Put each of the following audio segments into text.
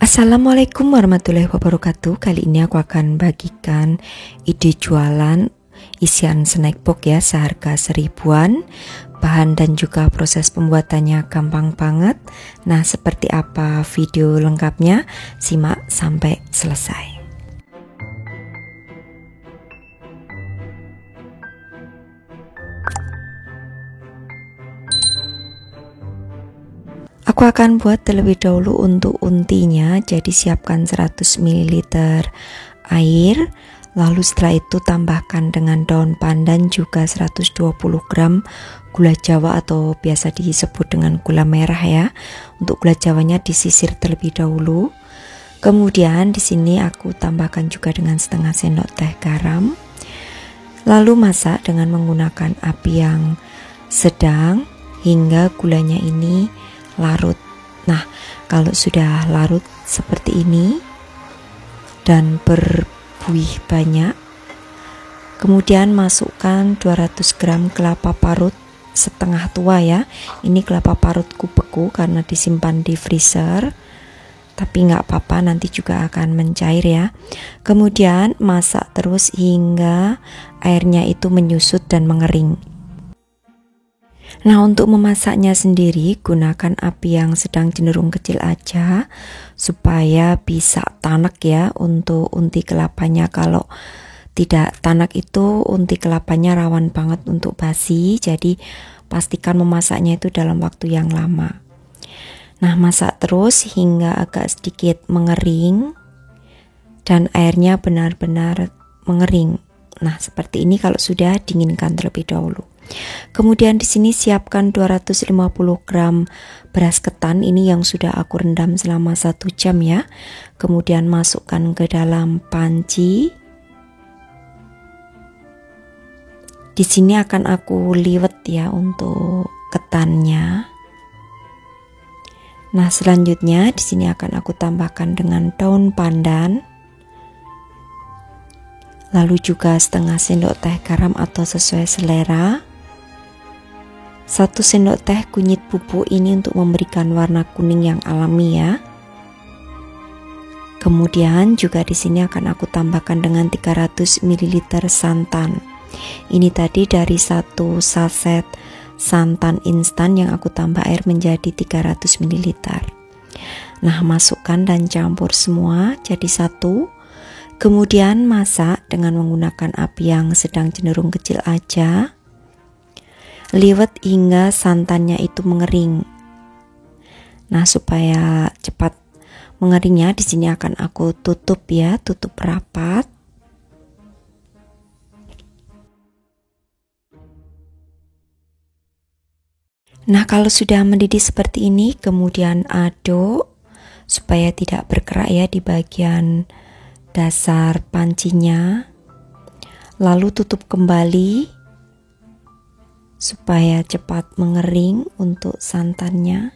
Assalamualaikum warahmatullahi wabarakatuh. Kali ini aku akan bagikan ide jualan isian snack box ya, seharga 1000-an. Bahan dan juga proses pembuatannya gampang banget. Nah, seperti apa video lengkapnya? Simak sampai selesai. Aku akan buat terlebih dahulu untuk untinya, jadi siapkan 100 ml air, lalu setelah itu tambahkan dengan daun pandan juga 120 gram gula jawa atau biasa disebut dengan gula merah ya. Untuk gula jawanya disisir terlebih dahulu. Kemudian di sini aku tambahkan juga dengan setengah sendok teh garam. Lalu masak dengan menggunakan api yang sedang hingga gulanya ini larut. Nah, kalau sudah larut seperti ini dan berbuih banyak, kemudian masukkan 200 gram kelapa parut setengah tua ya. Ini kelapa parutku beku karena disimpan di freezer, tapi nggak apa-apa, nanti juga akan mencair ya. Kemudian masak terus hingga airnya itu menyusut dan mengering. Nah, untuk memasaknya sendiri gunakan api yang sedang cenderung kecil aja supaya bisa tanak ya untuk unti kelapanya. Kalau tidak tanak itu unti kelapanya rawan banget untuk basi, jadi pastikan memasaknya itu dalam waktu yang lama. Nah, masak terus hingga agak sedikit mengering dan airnya benar-benar mengering. Nah, seperti ini kalau sudah dinginkan terlebih dahulu. Kemudian di sini siapkan 250 gram beras ketan, ini yang sudah aku rendam selama 1 jam ya. Kemudian masukkan ke dalam panci. Di sini akan aku liwet ya untuk ketannya. Nah, selanjutnya di sini akan aku tambahkan dengan daun pandan. Lalu juga setengah sendok teh garam atau sesuai selera. 1 sendok teh kunyit bubuk, ini untuk memberikan warna kuning yang alami ya. Kemudian juga di sini akan aku tambahkan dengan 300 ml santan. Ini tadi dari 1 saset santan instan yang aku tambah air menjadi 300 ml. Nah, masukkan dan campur semua jadi satu. Kemudian masak dengan menggunakan api yang sedang cenderung kecil aja. Liwet hingga santannya itu mengering. Nah, supaya cepat mengeringnya di sini akan aku tutup ya, tutup rapat. Nah, kalau sudah mendidih seperti ini, kemudian aduk supaya tidak berkerak ya di bagian dasar pancinya. Lalu tutup kembali supaya cepat mengering untuk santannya.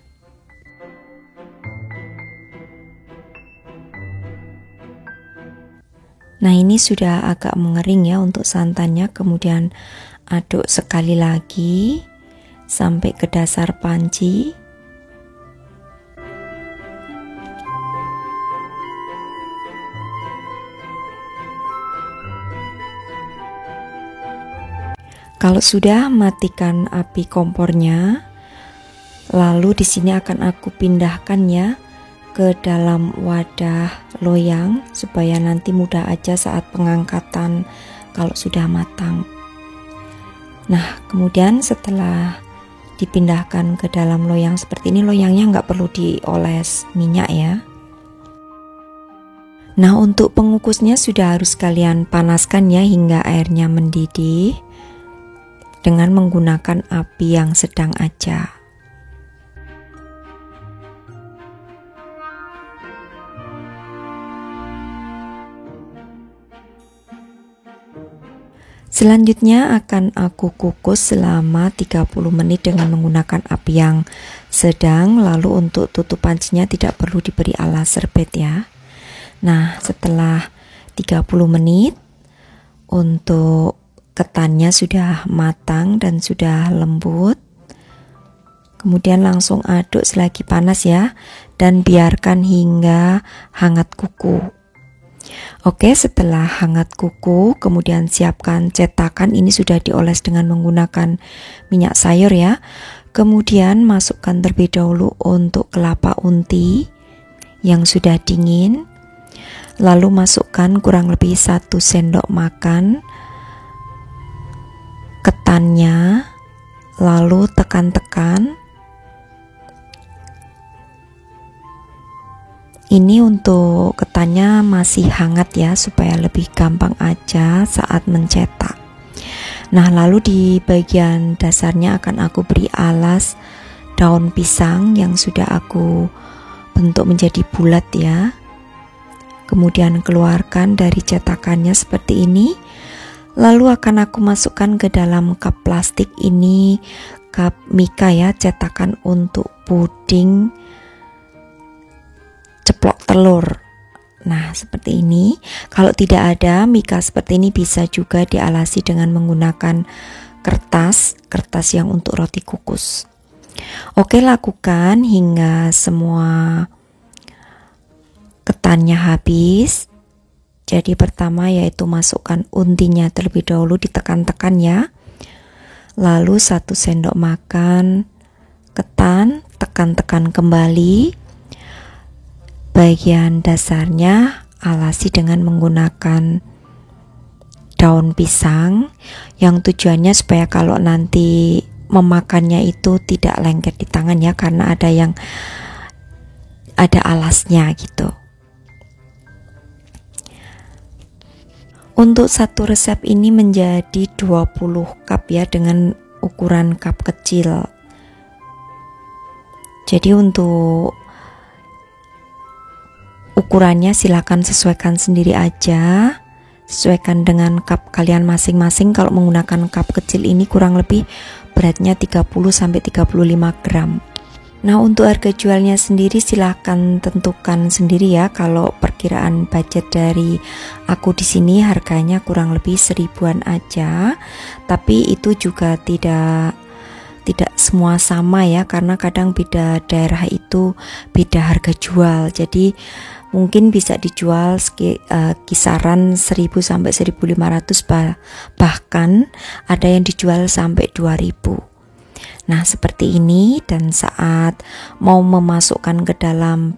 Nah, ini sudah agak mengering ya untuk santannya. Kemudian aduk sekali lagi sampai ke dasar panci. Kalau sudah, matikan api kompornya. Lalu di sini akan aku pindahkan ya ke dalam wadah loyang supaya nanti mudah aja saat pengangkatan kalau sudah matang. Nah, kemudian setelah dipindahkan ke dalam loyang seperti ini, loyangnya nggak perlu dioles minyak ya. Nah, untuk pengukusnya sudah harus kalian panaskan ya hingga airnya mendidih dengan menggunakan api yang sedang aja. Selanjutnya akan aku kukus selama 30 menit dengan menggunakan api yang sedang. Lalu untuk tutup pancinya tidak perlu diberi alas serbet ya. Nah, setelah 30 menit untuk ketannya sudah matang dan sudah lembut. Kemudian langsung aduk selagi panas ya, dan biarkan hingga hangat kuku. Oke, setelah hangat kuku, kemudian siapkan cetakan. Ini sudah dioles dengan menggunakan minyak sayur ya. Kemudian masukkan terlebih dahulu untuk kelapa unti yang sudah dingin. Lalu masukkan kurang lebih 1 sendok makan ketannya, lalu tekan-tekan. Ini untuk ketannya masih hangat ya, supaya lebih gampang aja saat mencetak. Nah, lalu di bagian dasarnya akan aku beri alas daun pisang yang sudah aku bentuk menjadi bulat ya. Kemudian keluarkan dari cetakannya seperti ini. Lalu akan aku masukkan ke dalam cup plastik ini, cup Mika ya, cetakan untuk puding ceplok telur. Nah, seperti ini. Kalau tidak ada Mika seperti ini, bisa juga dialasi dengan menggunakan kertas yang untuk roti kukus. Oke, lakukan hingga semua ketannya habis. Jadi pertama yaitu masukkan untinya terlebih dahulu, ditekan-tekan ya. Lalu 1 sendok makan ketan, tekan-tekan kembali. Bagian dasarnya alasi dengan menggunakan daun pisang, yang tujuannya supaya kalau nanti memakannya itu tidak lengket di tangan ya, karena ada alasnya gitu. Untuk satu resep ini menjadi 20 cup ya, dengan ukuran cup kecil. Jadi untuk ukurannya silakan sesuaikan sendiri aja, sesuaikan dengan cup kalian masing-masing. Kalau menggunakan cup kecil ini kurang lebih beratnya 30-35 gram. Nah, untuk harga jualnya sendiri silahkan tentukan sendiri ya. Kalau perkiraan budget dari aku di sini harganya kurang lebih 1000-an aja. Tapi itu juga tidak semua sama ya, karena kadang beda daerah itu beda harga jual. Jadi mungkin bisa dijual kisaran 1000 sampai 1500, bahkan ada yang dijual sampai 2000. Nah, seperti ini. Dan saat mau memasukkan ke dalam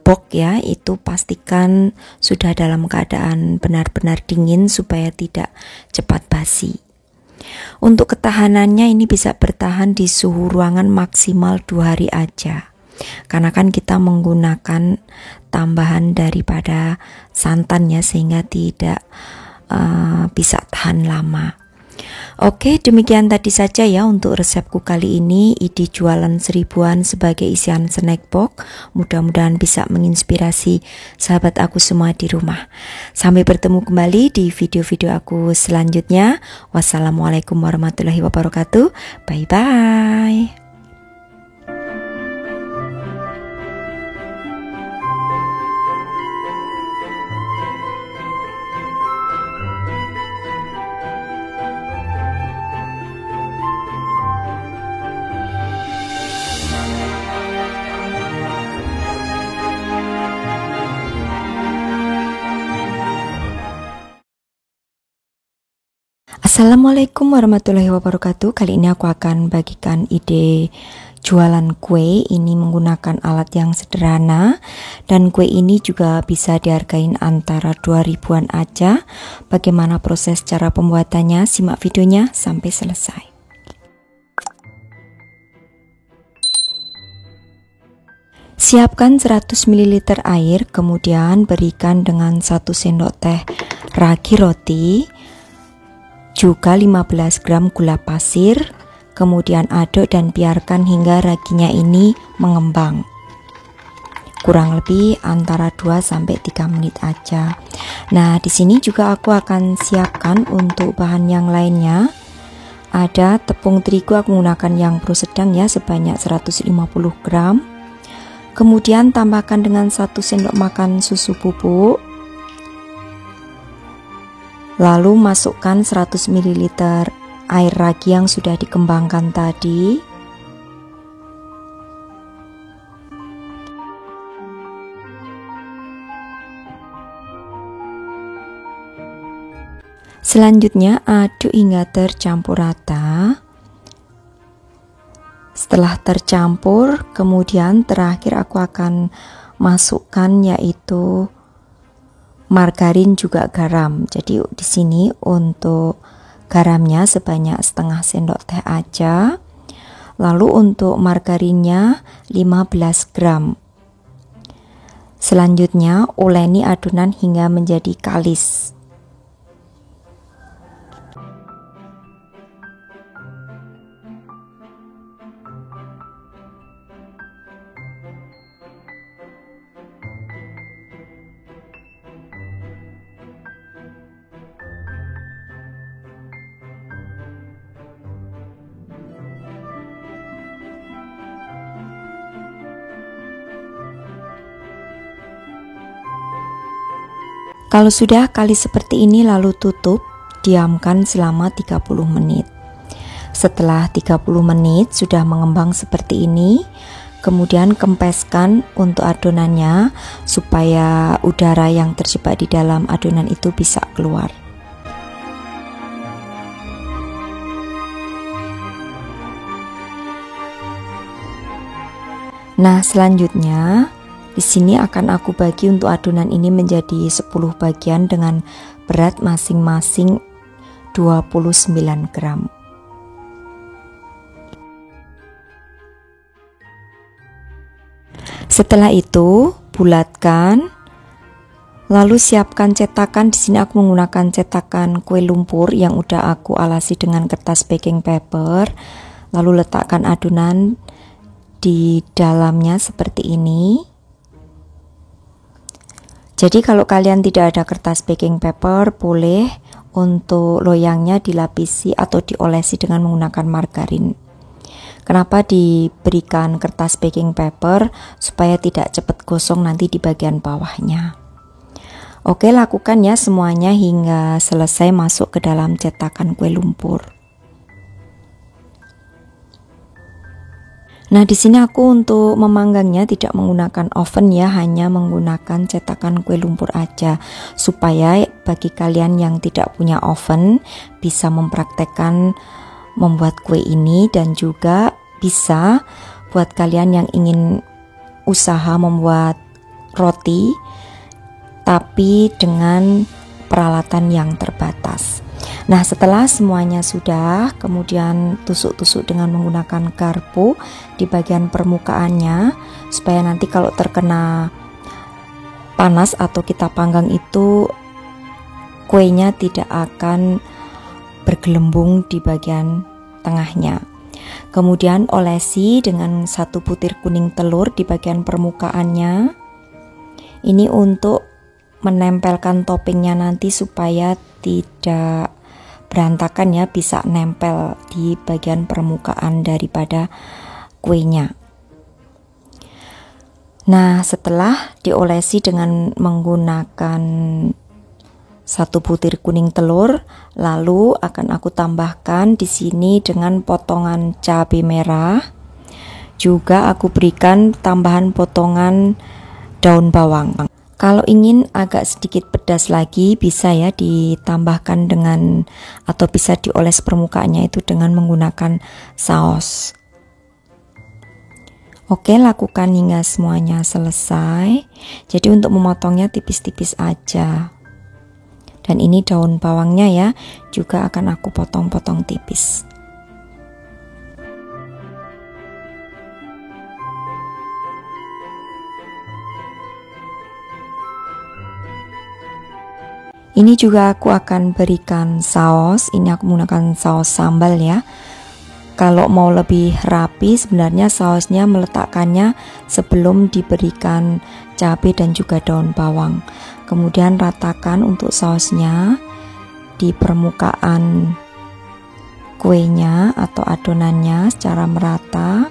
box ya, itu pastikan sudah dalam keadaan benar-benar dingin supaya tidak cepat basi. Untuk ketahanannya ini bisa bertahan di suhu ruangan maksimal 2 hari aja, karena kan kita menggunakan tambahan daripada santan ya, sehingga tidak bisa tahan lama. Oke, demikian tadi saja ya untuk resepku kali ini, ide jualan 1000-an sebagai isian snack box. Mudah-mudahan bisa menginspirasi sahabat aku semua di rumah. Sampai bertemu kembali di video-video aku selanjutnya. Wassalamualaikum warahmatullahi wabarakatuh. Bye-bye. Assalamualaikum warahmatullahi wabarakatuh. Kali ini aku akan bagikan ide jualan kue. Ini menggunakan alat yang sederhana, dan kue ini juga bisa dihargain antara 2000-an aja. Bagaimana proses cara pembuatannya? Simak videonya sampai selesai. Siapkan 100 ml air, kemudian berikan dengan 1 sendok teh ragi roti, juga 15 gram gula pasir. Kemudian aduk dan biarkan hingga raginya ini mengembang. Kurang lebih antara 2-3 menit aja. Nah, di sini juga aku akan siapkan untuk bahan yang lainnya. Ada tepung terigu, aku menggunakan yang pro sedang ya, sebanyak 150 gram. Kemudian tambahkan dengan 1 sendok makan susu bubuk. Lalu masukkan 100 ml air ragi yang sudah dikembangkan tadi. Selanjutnya aduk hingga tercampur rata. Setelah tercampur, kemudian terakhir aku akan masukkan yaitu margarin juga garam. Jadi di sini untuk garamnya sebanyak setengah sendok teh aja. Lalu untuk margarinnya 15 gram. Selanjutnya uleni adonan hingga menjadi kalis. Kalau sudah kalis seperti ini lalu tutup, diamkan selama 30 menit. Setelah 30 menit sudah mengembang seperti ini, kemudian kempeskan untuk adonannya supaya udara yang terjebak di dalam adonan itu bisa keluar. Nah, selanjutnya di sini akan aku bagi untuk adonan ini menjadi 10 bagian dengan berat masing-masing 29 gram. Setelah itu, bulatkan. Lalu siapkan cetakan. Di sini aku menggunakan cetakan kue lumpur yang udah aku alasi dengan kertas baking paper. Lalu letakkan adonan di dalamnya seperti ini. Jadi kalau kalian tidak ada kertas baking paper, boleh untuk loyangnya dilapisi atau diolesi dengan menggunakan margarin. Kenapa diberikan kertas baking paper? Supaya tidak cepat gosong nanti di bagian bawahnya. Oke, lakukan ya semuanya hingga selesai masuk ke dalam cetakan kue lumpur. Nah, di sini aku untuk memanggangnya tidak menggunakan oven ya, hanya menggunakan cetakan kue lumpur aja, supaya bagi kalian yang tidak punya oven bisa mempraktekkan membuat kue ini, dan juga bisa buat kalian yang ingin usaha membuat roti tapi dengan peralatan yang terbatas. Nah, setelah semuanya sudah, kemudian tusuk-tusuk dengan menggunakan garpu di bagian permukaannya, supaya nanti kalau terkena panas atau kita panggang itu kuenya tidak akan bergelembung di bagian tengahnya. Kemudian olesi dengan 1 butir kuning telur di bagian permukaannya. Ini untuk menempelkan toppingnya nanti supaya tidak berantakan ya, bisa nempel di bagian permukaan daripada kuenya. Nah, setelah diolesi dengan menggunakan 1 butir kuning telur, lalu akan aku tambahkan di sini dengan potongan cabai merah. Juga aku berikan tambahan potongan daun bawang. Kalau ingin agak sedikit pedas lagi, bisa ya ditambahkan dengan, atau bisa dioles permukaannya itu dengan menggunakan saus. Oke, lakukan hingga semuanya selesai. Jadi untuk memotongnya tipis-tipis aja. Dan ini daun bawangnya ya, juga akan aku potong-potong tipis. Ini juga aku akan berikan saus. Ini aku menggunakan saus sambal ya. Kalau mau lebih rapi, sebenarnya sausnya meletakkannya sebelum diberikan cabai dan juga daun bawang. Kemudian ratakan untuk sausnya di permukaan kuenya atau adonannya secara merata.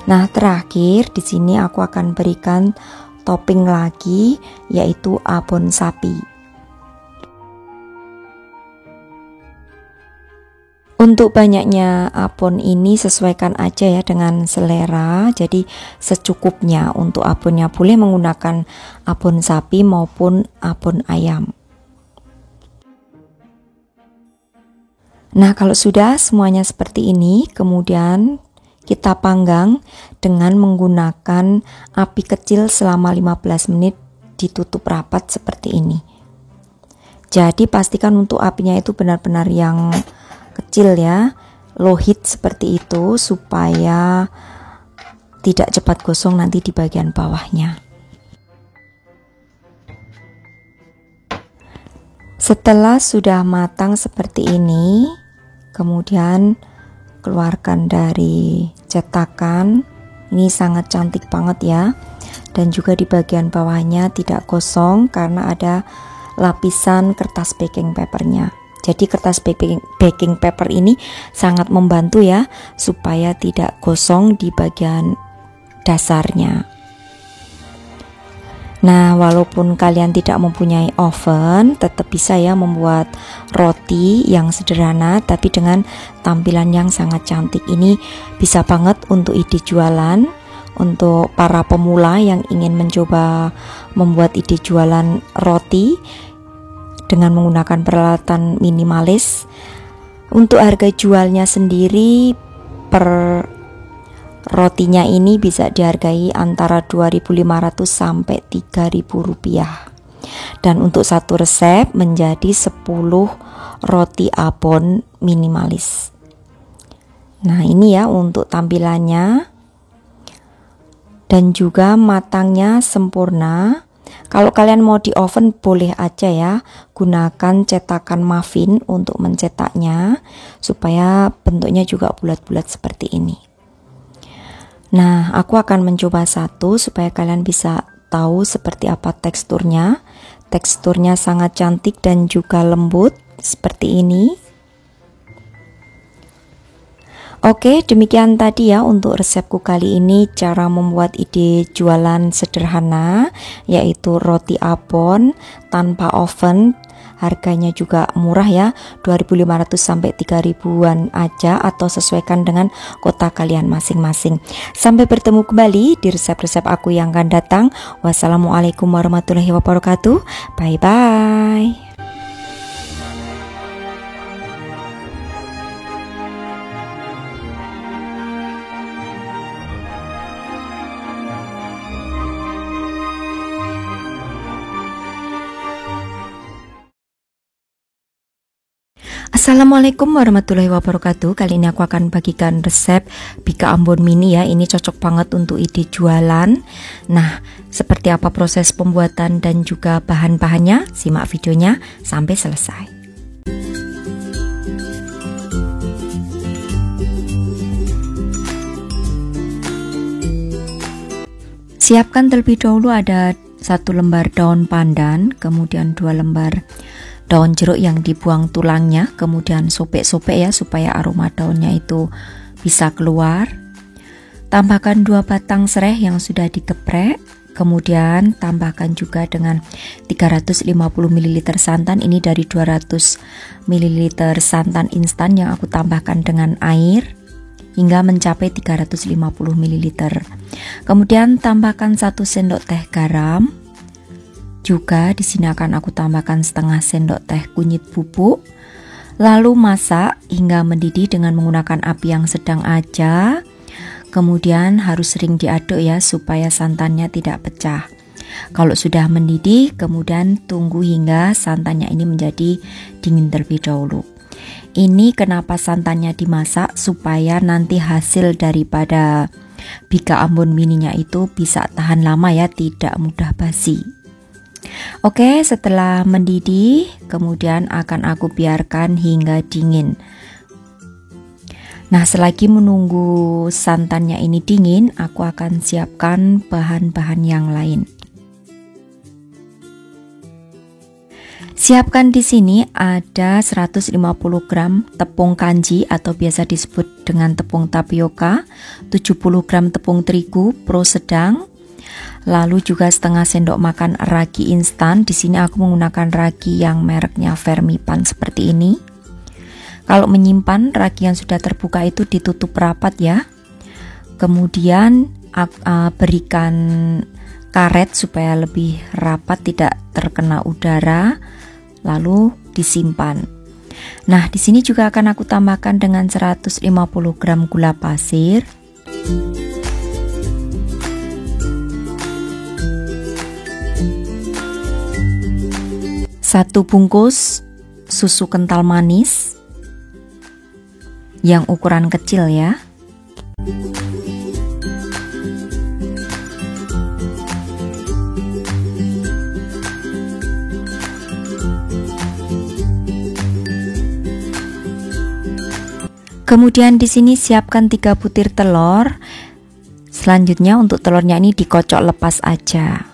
Nah, terakhir di sini aku akan berikan topping lagi, yaitu abon sapi. Untuk banyaknya abon ini sesuaikan aja ya dengan selera, jadi secukupnya. Untuk abonnya boleh menggunakan abon sapi maupun abon ayam. Nah, kalau sudah semuanya seperti ini, kemudian kita panggang dengan menggunakan api kecil selama 15 menit, ditutup rapat seperti ini. Jadi pastikan untuk apinya itu benar-benar yang kecil ya, low heat seperti itu, supaya tidak cepat gosong nanti di bagian bawahnya. Setelah sudah matang seperti ini, kemudian keluarkan dari cetakan. Ini sangat cantik banget ya, dan juga di bagian bawahnya tidak gosong karena ada lapisan kertas baking papernya. Jadi kertas baking paper ini sangat membantu ya, supaya tidak gosong di bagian dasarnya. Nah, walaupun kalian tidak mempunyai oven, tetap bisa ya membuat roti yang sederhana tapi dengan tampilan yang sangat cantik. Ini bisa banget untuk ide jualan, untuk para pemula yang ingin mencoba membuat ide jualan roti dengan menggunakan peralatan minimalis. Untuk harga jualnya sendiri per rotinya ini bisa dihargai antara 2.500 sampai 3.000 rupiah. Dan untuk satu resep menjadi 10 roti abon minimalis. Nah, ini ya untuk tampilannya, dan juga matangnya sempurna. Kalau kalian mau di oven boleh aja ya, gunakan cetakan muffin untuk mencetaknya supaya bentuknya juga bulat-bulat seperti ini. Nah, aku akan mencoba satu supaya kalian bisa tahu seperti apa teksturnya. Teksturnya sangat cantik dan juga lembut seperti ini. Oke, demikian tadi ya untuk resepku kali ini, cara membuat ide jualan sederhana, yaitu roti abon tanpa oven. Harganya juga murah ya, 2.500 sampai 3.000-an aja, atau sesuaikan dengan kota kalian masing-masing. Sampai bertemu kembali di resep-resep aku yang akan datang. Wassalamualaikum warahmatullahi wabarakatuh. Bye-bye. Assalamualaikum warahmatullahi wabarakatuh. Kali ini aku akan bagikan resep Bika Ambon Mini ya. Ini cocok banget untuk ide jualan. Nah, seperti apa proses pembuatan dan juga bahan-bahannya? Simak videonya sampai selesai. Siapkan terlebih dahulu ada 1 lembar daun pandan, kemudian 2 lembar daun jeruk yang dibuang tulangnya, kemudian sobek-sobek ya supaya aroma daunnya itu bisa keluar. Tambahkan 2 batang serai yang sudah digeprek, kemudian tambahkan juga dengan 350 ml santan. Ini dari 200 ml santan instan yang aku tambahkan dengan air hingga mencapai 350 ml. Kemudian tambahkan 1 sendok teh garam. Juga di sini akan aku tambahkan setengah sendok teh kunyit bubuk. Lalu masak hingga mendidih dengan menggunakan api yang sedang aja. Kemudian harus sering diaduk ya supaya santannya tidak pecah. Kalau sudah mendidih, kemudian tunggu hingga santannya ini menjadi dingin terlebih dahulu. Ini kenapa santannya dimasak, supaya nanti hasil daripada Bika Ambon Mininya itu bisa tahan lama ya, tidak mudah basi. Oke, setelah mendidih, kemudian akan aku biarkan hingga dingin. Nah, selagi menunggu santannya ini dingin, aku akan siapkan bahan-bahan yang lain. Siapkan di sini ada 150 gram tepung kanji atau biasa disebut dengan tepung tapioka, 70 gram tepung terigu pro sedang. Lalu juga setengah sendok makan ragi instan. Di sini aku menggunakan ragi yang mereknya Fermipan seperti ini. Kalau menyimpan ragi yang sudah terbuka itu ditutup rapat ya. Kemudian berikan karet supaya lebih rapat, tidak terkena udara, lalu disimpan. Nah, di sini juga akan aku tambahkan dengan 150 gram gula pasir. Satu bungkus susu kental manis yang ukuran kecil ya. Kemudian di sini siapkan 3 butir telur. Selanjutnya untuk telurnya ini dikocok lepas aja.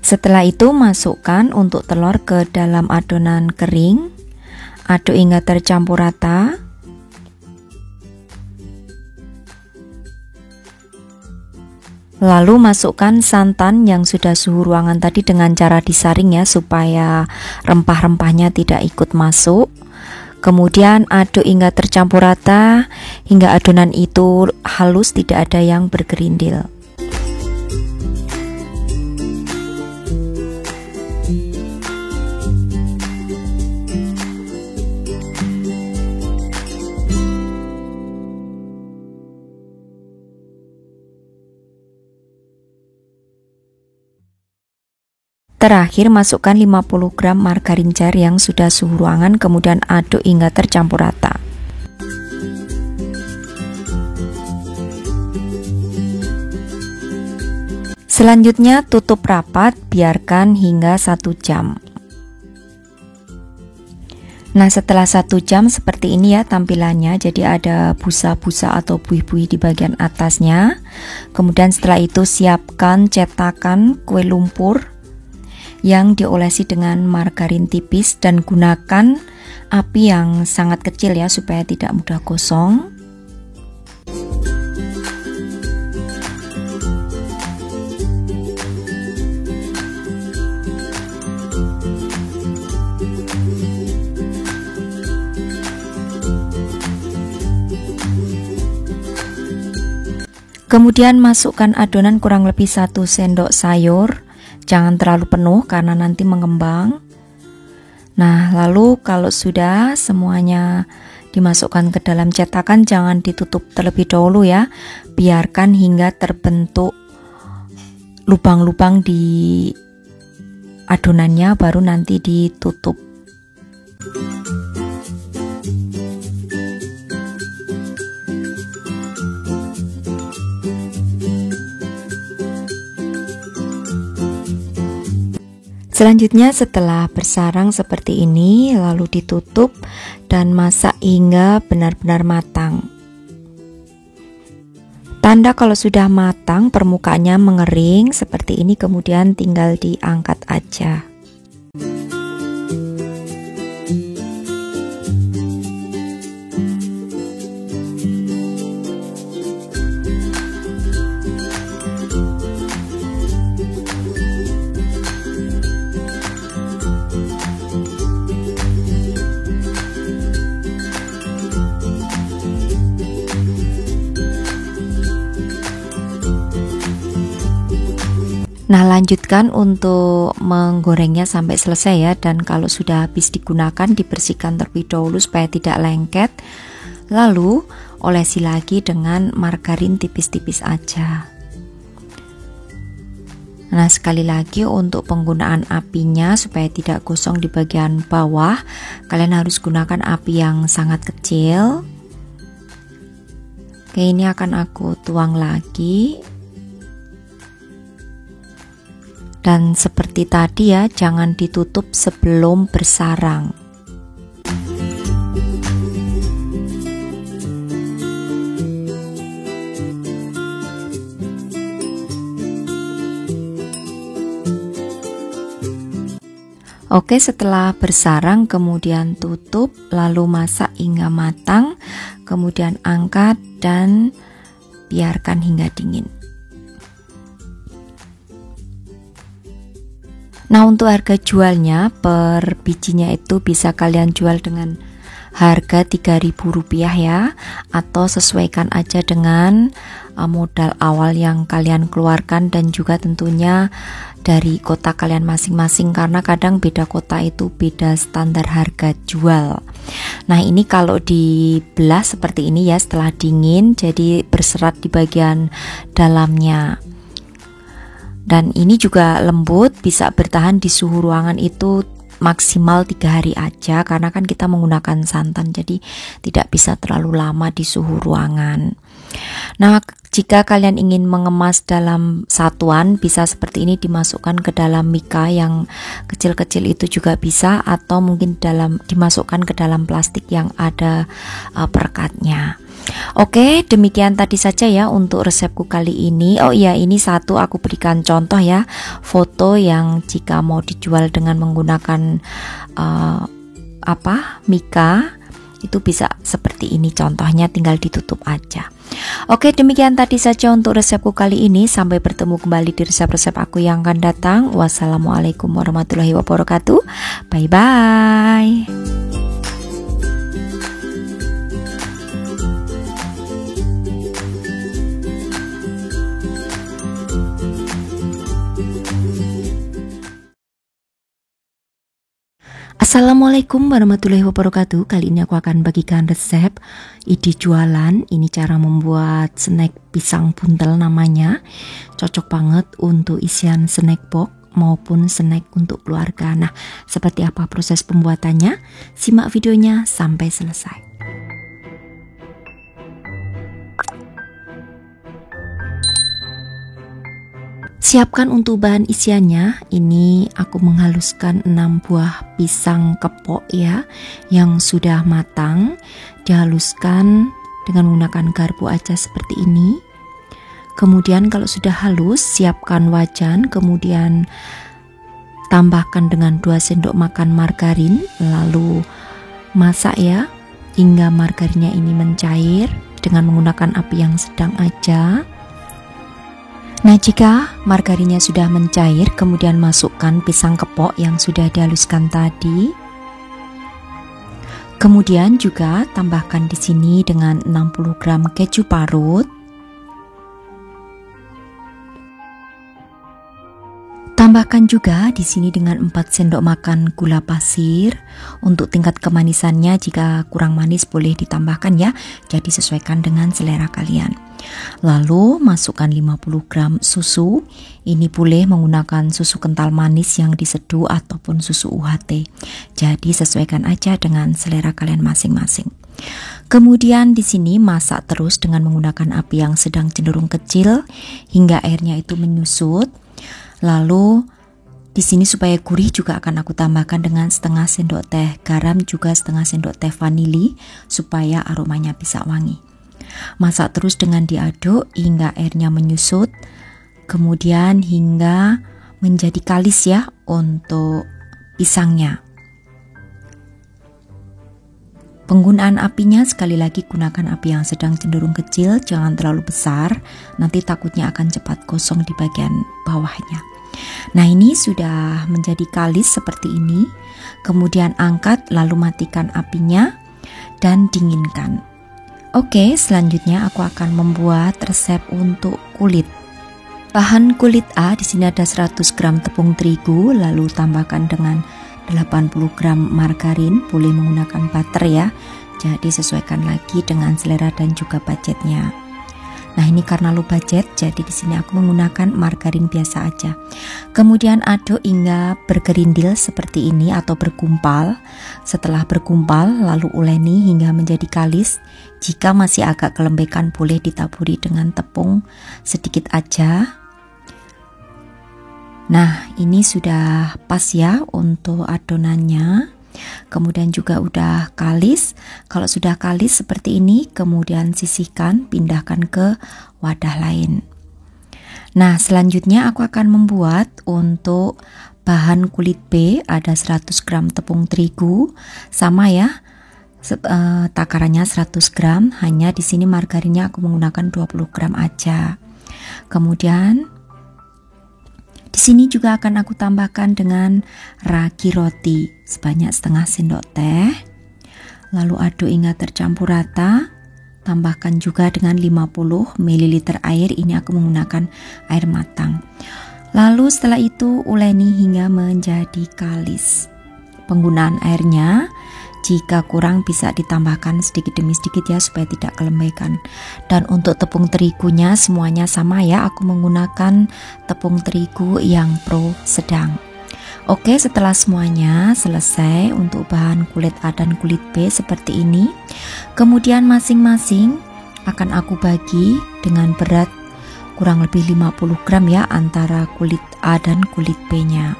Setelah itu masukkan untuk telur ke dalam adonan kering. Aduk hingga tercampur rata. Lalu masukkan santan yang sudah suhu ruangan tadi dengan cara disaring ya, supaya rempah-rempahnya tidak ikut masuk. Kemudian aduk hingga tercampur rata, hingga adonan itu halus, tidak ada yang bergerindil. Terakhir masukkan 50 gram margarin cair yang sudah suhu ruangan, kemudian aduk hingga tercampur rata. Selanjutnya tutup rapat, biarkan hingga 1 jam. Nah, setelah 1 jam seperti ini ya tampilannya, jadi ada busa-busa atau buih-buih di bagian atasnya. Kemudian setelah itu siapkan cetakan kue lumpur yang diolesi dengan margarin tipis dan gunakan api yang sangat kecil ya, supaya tidak mudah gosong. Kemudian masukkan adonan kurang lebih 1 sendok sayur. Jangan terlalu penuh karena nanti mengembang. Nah, lalu kalau sudah semuanya dimasukkan ke dalam cetakan, jangan ditutup terlebih dahulu ya. Biarkan hingga terbentuk lubang-lubang di adonannya, baru nanti ditutup. Selanjutnya setelah bersarang seperti ini, lalu ditutup dan masak hingga benar-benar matang. Tanda kalau sudah matang, permukaannya mengering seperti ini, kemudian tinggal diangkat aja. Nah, lanjutkan untuk menggorengnya sampai selesai ya, dan kalau sudah habis digunakan dibersihkan terlebih dahulu supaya tidak lengket. Lalu olesi lagi dengan margarin tipis-tipis aja. Nah, sekali lagi untuk penggunaan apinya supaya tidak gosong di bagian bawah, kalian harus gunakan api yang sangat kecil. Oke, ini akan aku tuang lagi. Dan seperti tadi ya, jangan ditutup sebelum bersarang. Oke, setelah bersarang kemudian tutup, lalu masak hingga matang, kemudian angkat dan biarkan hingga dingin. Nah, untuk harga jualnya per bijinya itu bisa kalian jual dengan harga Rp3.000 ya, atau sesuaikan aja dengan modal awal yang kalian keluarkan dan juga tentunya dari kota kalian masing-masing, karena kadang beda kota itu beda standar harga jual. Nah, ini kalau dibelah seperti ini ya, setelah dingin jadi berserat di bagian dalamnya. Dan ini juga lembut, bisa bertahan di suhu ruangan itu maksimal 3 hari aja, karena kan kita menggunakan santan, jadi tidak bisa terlalu lama di suhu ruangan. Nah, jika kalian ingin mengemas dalam satuan, bisa seperti ini, dimasukkan ke dalam mika yang kecil-kecil itu juga bisa, atau mungkin dimasukkan ke dalam plastik yang ada perekatnya. Oke, demikian tadi saja ya untuk resepku kali ini. Oh iya, ini satu aku berikan contoh ya, foto yang jika mau dijual dengan menggunakan mika itu bisa seperti ini contohnya, tinggal ditutup aja. Oke, demikian tadi saja untuk resepku kali ini. Sampai bertemu kembali di resep-resep aku yang akan datang. Wassalamualaikum warahmatullahi wabarakatuh. Bye bye. Assalamualaikum warahmatullahi wabarakatuh. Kali ini aku akan bagikan resep ide jualan. Ini cara membuat snack pisang buntel namanya. Cocok banget untuk isian snack box maupun snack untuk keluarga. Nah, seperti apa proses pembuatannya? Simak videonya sampai selesai. Siapkan untuk bahan isiannya. Ini aku menghaluskan 6 buah pisang kepok ya, yang sudah matang. Dihaluskan dengan menggunakan garpu aja seperti ini. Kemudian kalau sudah halus, siapkan wajan, kemudian tambahkan dengan 2 sendok makan margarin, lalu masak ya hingga margarinnya ini mencair dengan menggunakan api yang sedang aja. Nah, jika margarinnya sudah mencair, kemudian masukkan pisang kepok yang sudah dihaluskan tadi. Kemudian juga tambahkan di sini dengan 60 gram keju parut. Tambahkan juga di sini dengan 4 sendok makan gula pasir. Untuk tingkat kemanisannya, jika kurang manis boleh ditambahkan ya. Jadi sesuaikan dengan selera kalian. Lalu masukkan 50 gram susu. Ini boleh menggunakan susu kental manis yang diseduh ataupun susu UHT. Jadi sesuaikan aja dengan selera kalian masing-masing. Kemudian di sini masak terus dengan menggunakan api yang sedang cenderung kecil hingga airnya itu menyusut. Lalu di sini supaya gurih juga akan aku tambahkan dengan setengah sendok teh garam, juga setengah sendok teh vanili supaya aromanya bisa wangi. Masak terus dengan diaduk hingga airnya menyusut, kemudian hingga menjadi kalis ya untuk pisangnya. Penggunaan apinya sekali lagi gunakan api yang sedang cenderung kecil, jangan terlalu besar, nanti takutnya akan cepat gosong di bagian bawahnya. Nah, ini sudah menjadi kalis seperti ini. Kemudian angkat lalu matikan apinya dan dinginkan. Oke, selanjutnya aku akan membuat resep untuk kulit. Bahan kulit A di sini ada 100 gram tepung terigu, lalu tambahkan dengan 80 gram margarin, boleh menggunakan butter ya. Jadi sesuaikan lagi dengan selera dan juga budgetnya. Nah, ini karena low budget, jadi di sini aku menggunakan margarin biasa aja. Kemudian aduk hingga bergerindil seperti ini atau bergumpal. Setelah bergumpal, lalu uleni hingga menjadi kalis. Jika masih agak kelembekan, boleh ditaburi dengan tepung sedikit aja. Nah, ini sudah pas ya untuk adonannya. Kemudian juga udah kalis. Kalau sudah kalis seperti ini, kemudian sisihkan, pindahkan ke wadah lain. Nah, selanjutnya aku akan membuat untuk bahan kulit B ada 100 gram tepung terigu, sama ya, takarannya 100 gram, hanya di sini margarinnya aku menggunakan 20 gram aja. Kemudian di sini juga akan aku tambahkan dengan ragi roti sebanyak setengah sendok teh. Lalu aduk hingga tercampur rata. Tambahkan juga dengan 50 ml air, ini aku menggunakan air matang. Lalu setelah itu uleni hingga menjadi kalis. Penggunaan airnya jika kurang bisa ditambahkan sedikit demi sedikit ya, supaya tidak kelembekan. Dan untuk tepung terigunya semuanya sama ya, aku menggunakan tepung terigu yang pro sedang. Oke, setelah semuanya selesai untuk bahan kulit A dan kulit B seperti ini, kemudian masing-masing akan aku bagi dengan berat kurang lebih 50 gram ya, antara kulit A dan kulit B nya.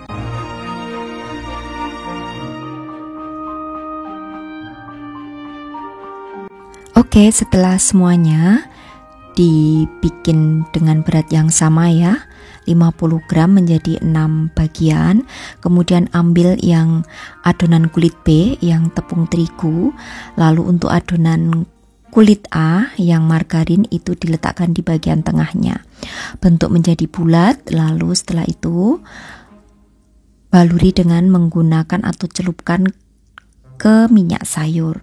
Oke, setelah semuanya dibikin dengan berat yang sama ya, 50 gram menjadi 6 bagian. Kemudian ambil yang adonan kulit B yang tepung terigu. Lalu untuk adonan kulit A yang margarin itu diletakkan di bagian tengahnya. Bentuk menjadi bulat. Lalu setelah itu baluri dengan menggunakan atau celupkan ke minyak sayur,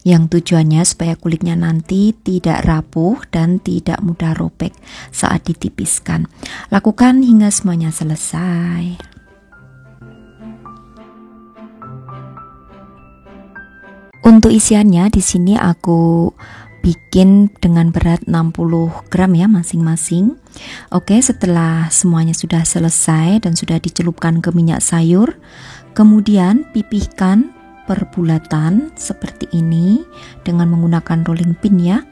yang tujuannya supaya kulitnya nanti tidak rapuh dan tidak mudah robek saat ditipiskan. Lakukan hingga semuanya selesai. Untuk isiannya di sini aku bikin dengan berat 60 gram ya masing-masing. Oke, setelah semuanya sudah selesai dan sudah dicelupkan ke minyak sayur, kemudian pipihkan perbulatan seperti ini dengan menggunakan rolling pin ya.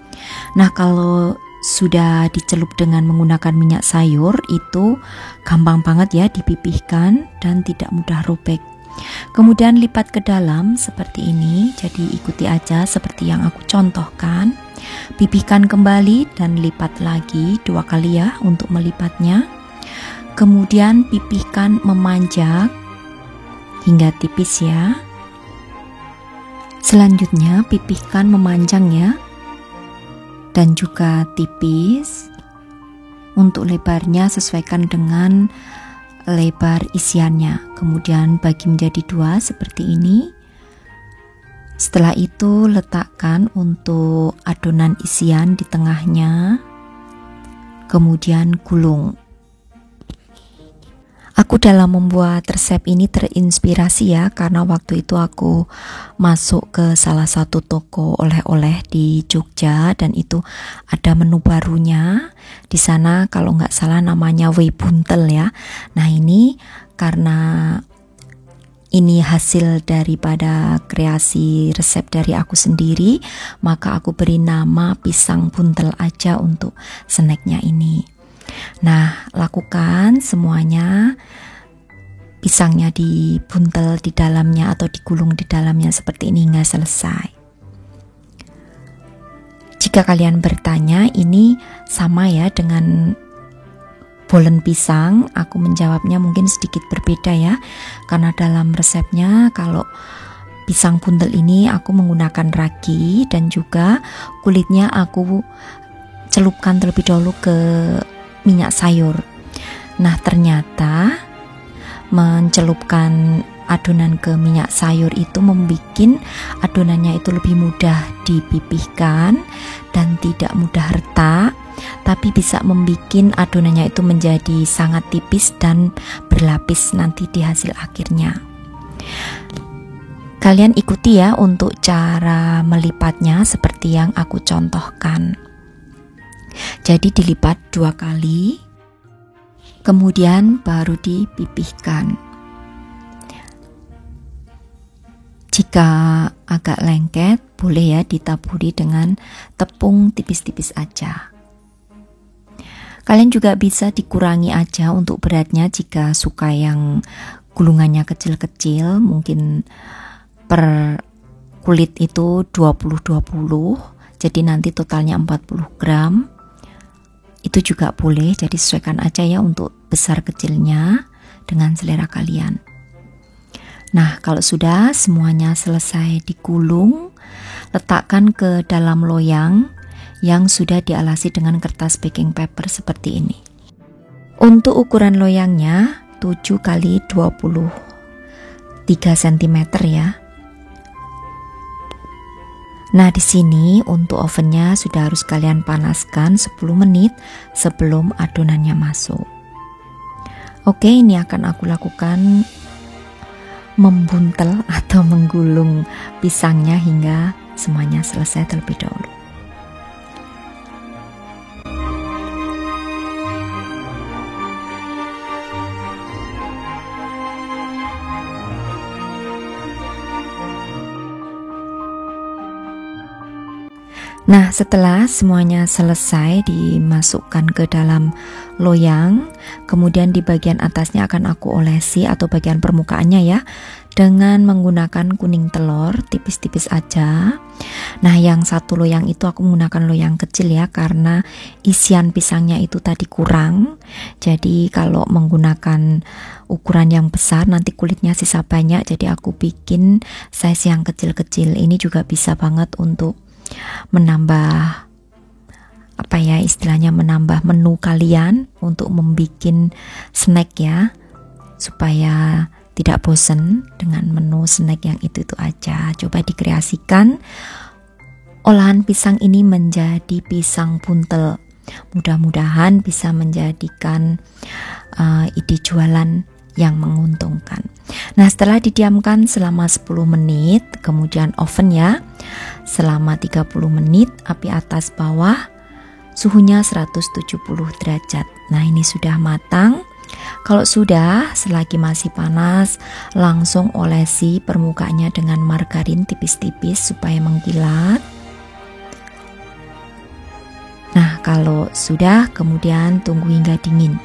Nah, kalau sudah dicelup dengan menggunakan minyak sayur itu gampang banget ya dipipihkan dan tidak mudah robek. Kemudian lipat ke dalam seperti ini, jadi ikuti aja seperti yang aku contohkan. Pipihkan kembali dan lipat lagi 2 kali ya untuk melipatnya. Kemudian pipihkan memanjang hingga tipis ya. Selanjutnya pipihkan memanjang ya, dan juga tipis. Untuk lebarnya sesuaikan dengan lebar isiannya. Kemudian bagi menjadi 2 seperti ini. Setelah itu letakkan untuk adonan isian di tengahnya. Kemudian gulung. Aku dalam membuat resep ini terinspirasi ya, karena waktu itu aku masuk ke salah satu toko oleh-oleh di Jogja dan itu ada menu barunya. Di sana kalau nggak salah namanya Wei Buntel ya. Nah, ini karena ini hasil daripada kreasi resep dari aku sendiri, maka aku beri nama pisang buntel aja untuk snacknya ini. Nah, lakukan semuanya, pisangnya dibuntel di dalamnya atau digulung di dalamnya seperti ini hingga selesai. Jika kalian bertanya, ini sama ya dengan bolen pisang, aku menjawabnya mungkin sedikit berbeda ya, karena dalam resepnya kalau pisang buntel ini aku menggunakan ragi dan juga kulitnya aku celupkan terlebih dahulu ke minyak sayur. Nah, ternyata mencelupkan adonan ke minyak sayur itu membuat adonannya itu lebih mudah dipipihkan dan tidak mudah retak, tapi bisa membuat adonannya itu menjadi sangat tipis dan berlapis nanti di hasil akhirnya. Kalian ikuti ya untuk cara melipatnya seperti yang aku contohkan. Jadi dilipat 2 kali, kemudian baru dipipihkan. Jika agak lengket, boleh ya ditaburi dengan tepung tipis-tipis aja. Kalian juga bisa dikurangi aja untuk beratnya jika suka yang gulungannya kecil-kecil, mungkin per kulit itu 20-20, jadi nanti totalnya 40 gram. Itu juga boleh, jadi sesuaikan aja ya untuk besar kecilnya dengan selera kalian. Nah, kalau sudah semuanya selesai digulung, letakkan ke dalam loyang yang sudah dialasi dengan kertas baking paper seperti ini. Untuk ukuran loyangnya 7 kali 23 cm ya. Nah, di sini untuk ovennya sudah harus kalian panaskan 10 menit sebelum adonannya masuk. Oke, ini akan aku lakukan membuntel atau menggulung pisangnya hingga semuanya selesai terlebih dahulu. Nah, setelah semuanya selesai dimasukkan ke dalam loyang, kemudian di bagian atasnya akan aku olesi atau bagian permukaannya ya, dengan menggunakan kuning telur tipis-tipis aja. Nah, yang satu loyang itu aku menggunakan loyang kecil ya, karena isian pisangnya itu tadi kurang. Jadi kalau menggunakan ukuran yang besar nanti kulitnya sisa banyak, jadi aku bikin size yang kecil-kecil. Ini juga bisa banget untuk menambah apa ya istilahnya, menambah menu kalian untuk membuat snack ya, supaya tidak bosen dengan menu snack yang itu aja. Coba dikreasikan olahan pisang ini menjadi pisang buntel. Mudah-mudahan bisa menjadikan ide jualan yang menguntungkan. Nah, setelah didiamkan selama 10 menit, kemudian oven ya, selama 30 menit, api atas bawah, suhunya 170 derajat. Nah, ini sudah matang. Kalau sudah, selagi masih panas, langsung olesi permukaannya dengan margarin tipis-tipis supaya mengkilat. Nah, kalau sudah, kemudian tunggu hingga dingin.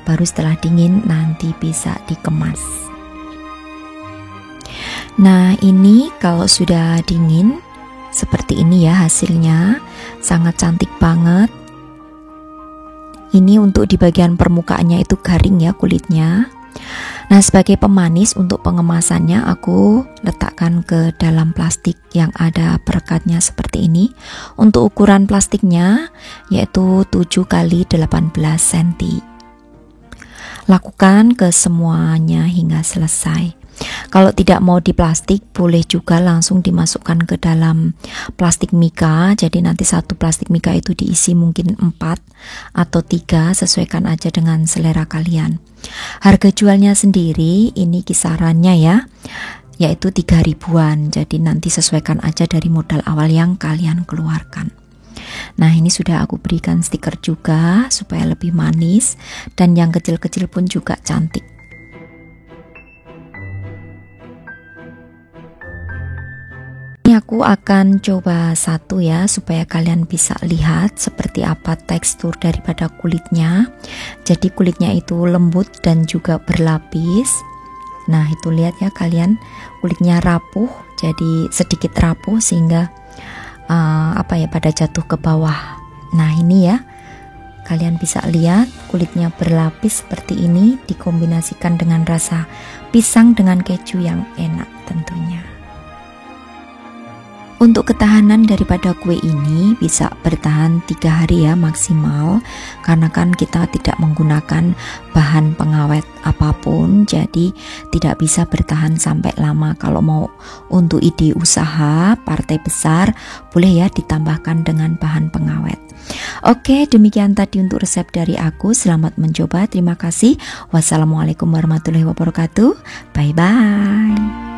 Baru setelah dingin nanti bisa dikemas. Nah, ini kalau sudah dingin seperti ini ya hasilnya, sangat cantik banget. Ini untuk di bagian permukaannya itu garing ya kulitnya. Nah, sebagai pemanis untuk pengemasannya aku letakkan ke dalam plastik yang ada perekatnya seperti ini. Untuk ukuran plastiknya yaitu 7 kali 18 cm. Lakukan ke semuanya hingga selesai. Kalau tidak mau di plastik, boleh juga langsung dimasukkan ke dalam plastik mika. Jadi nanti satu plastik mika itu diisi mungkin 4 atau 3, sesuaikan aja dengan selera kalian. Harga jualnya sendiri ini kisarannya ya, yaitu 3 ribuan. Jadi nanti sesuaikan aja dari modal awal yang kalian keluarkan. Nah, ini sudah aku berikan stiker juga supaya lebih manis, dan yang kecil-kecil pun juga cantik. Ini aku akan coba satu ya, supaya kalian bisa lihat seperti apa tekstur daripada kulitnya. Jadi kulitnya itu lembut dan juga berlapis. Nah, itu lihat ya kalian, kulitnya rapuh, jadi sedikit rapuh sehingga pada jatuh ke bawah. Nah, ini ya kalian bisa lihat kulitnya berlapis seperti ini, dikombinasikan dengan rasa pisang dengan keju yang enak tentunya. Untuk ketahanan daripada kue ini bisa bertahan 3 hari ya maksimal, karena kan kita tidak menggunakan bahan pengawet apapun, jadi tidak bisa bertahan sampai lama. Kalau mau untuk ide usaha partai besar, boleh ya ditambahkan dengan bahan pengawet. Oke, demikian tadi untuk resep dari aku. Selamat mencoba, terima kasih. Wassalamualaikum warahmatullahi wabarakatuh. Bye bye.